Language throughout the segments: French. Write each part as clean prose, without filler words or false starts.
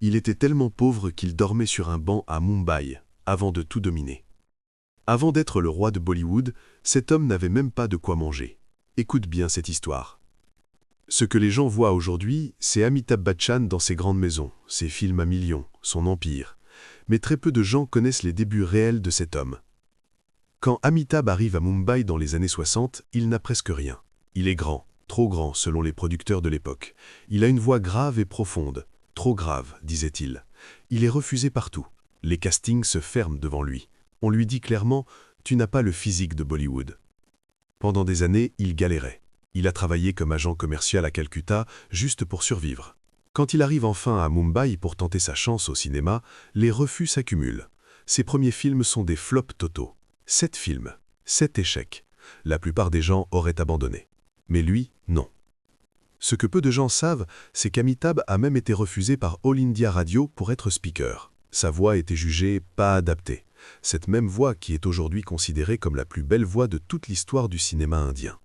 Il était tellement pauvre qu'il dormait sur un banc à Mumbai, avant de tout dominer. Avant d'être le roi de Bollywood, cet homme n'avait même pas de quoi manger. Écoute bien cette histoire. Ce que les gens voient aujourd'hui, c'est Amitabh Bachchan dans ses grandes maisons, ses films à millions, son empire. Mais très peu de gens connaissent les débuts réels de cet homme. Quand Amitabh arrive à Mumbai dans les années 60, il n'a presque rien. Il est grand, trop grand selon les producteurs de l'époque. Il a une voix grave et profonde. Trop grave, disait-il. Il est refusé partout. Les castings se ferment devant lui. On lui dit clairement « Tu n'as pas le physique de Bollywood ». Pendant des années, il galérait. Il a travaillé comme agent commercial à Calcutta juste pour survivre. Quand il arrive enfin à Mumbai pour tenter sa chance au cinéma, les refus s'accumulent. Ses premiers films sont des flops totaux. 7 films, 7 échecs. La plupart des gens auraient abandonné. Mais lui, non. Ce que peu de gens savent, c'est qu'Amitabh a même été refusé par All India Radio pour être speaker. Sa voix était jugée pas adaptée. Cette même voix qui est aujourd'hui considérée comme la plus belle voix de toute l'histoire du cinéma indien.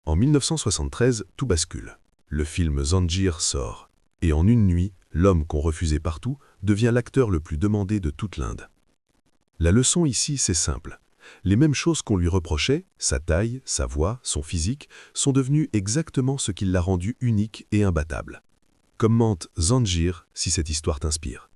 En 1973, tout bascule. Le film Zanjeer sort. Et en une nuit, l'homme qu'on refusait partout devient l'acteur le plus demandé de toute l'Inde. La leçon ici, c'est simple. Les mêmes choses qu'on lui reprochait, sa taille, sa voix, son physique, sont devenues exactement ce qui l'a rendu unique et imbattable. Commente Zanjeer si cette histoire t'inspire.